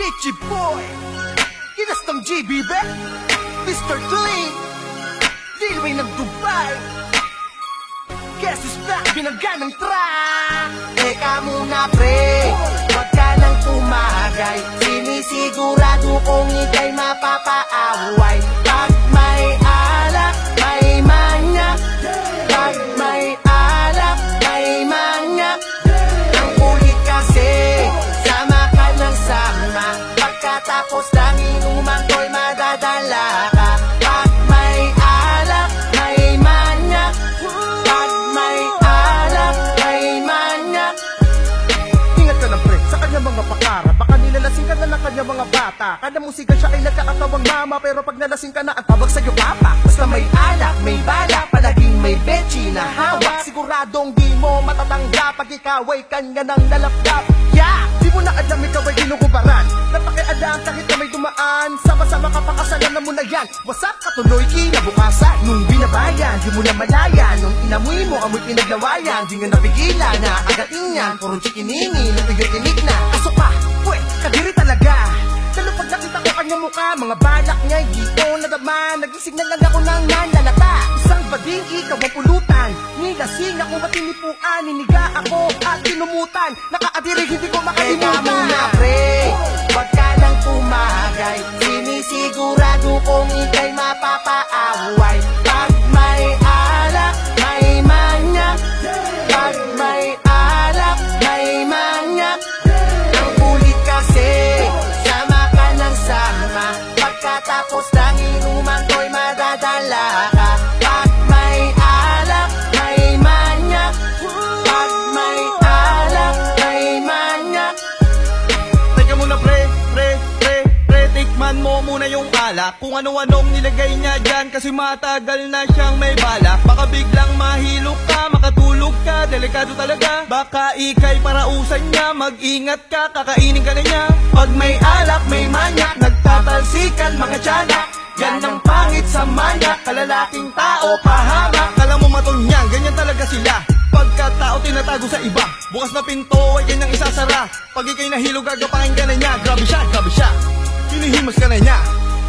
Richie Boy, kinastang GB be, Mr. Clean, Dillway ng Dubai. Guess is back, binangga ng track. Teka muna pre, wag ka nang tumagay. Sinisigurado kong ika'y mapapaaway. Pag may alak, may manyak. Pag may alak, may manyak. Ang kulit kasi, sama ka ng sama. Pagkatapos ng inuman ko'y madadala ka. Pag may alak, may manyak. Pag may alak, may manyak. Ingat ka lang pre, sa kanya mga pakara. Baka nilalasing ka na ng kanya mga bata. Kada musika siya ay nagkakatawang mama. Pero pag nalasing ka na, ang tawag sa'yo papa. Basta may alak, may bala, palaging may bechi na hawak. Siguradong di mo matatangga pag ikaw ay kanya ng nalapdap. Yeah! Di mo na alam ikaw ay ginukubaran. Napakialam kahit na may dumaan. Sama-sama ka pakasalan na mo na yan. Wasak ka tuloy kinabukasan. Nung binabayan, di mo na malaya. Nung inamoy mo, amoy pinaglawayan. Di nga napigilan na agatin yan. Puro chikinini, natiginig na. Kaso pa, pwet, kadiri talaga. Lalo pag nakita ko kanyang mukha, mga balak niya, di ko nadama. Nagising na lang ako ng nanlalata. Isang bading ikaw ang pulutan. Nilasing ako matinipuan. Niniga ako at tinumutan. Nakaadiri hindi ko makalimutan. Teka muna pre, wag ka nang tumagay. Sinisigurado kong ika'y mapapaaway. Pag may alak, may manyak. Pag may alak, may manyak. Ang kulit kasi, sama ka ng sama. Pagkatapos ng inuman ko'y madadala ka. Pag may alak, may manyak. Pag may alak, may manyak. Teka muna pre, tikman mo muna yung alak. Kung ano-anong nilagay niya dyan, kasi matagal na siyang may balak. Baka biglang mahilok ka, makatulog ka, delikado talaga. Baka ikay parausan niya, mag-ingat ka, kakainin ka na niya. Pag may alak, may manyak, nagtatalsikan mga tiyanak. Yan ang pangit sa manyak, kalalaking tao, pahamak. Kala mo matonyang, ganyan talaga sila. Pagkatao tinatago sa iba, bukas na pinto ay kanyang isasara. Pag ikay nahilog, gagapain ka na niya. Grabe siya, hinihimas ka na niya.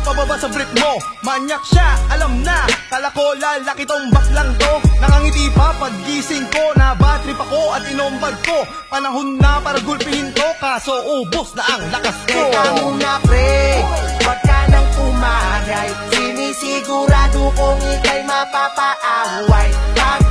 Pababa sa brick mo, manyak siya, alam na. Kala ko lalaki tong baklang to. Nakangiti pa paggising ko, na bad trip ako at inombag ko. Panahon na para gulpihin to, kaso ubos na ang lakas ko. Teka muna pre, wag ka nang tumagay. Sinisigurado kong ika'y mapapaaway. Pag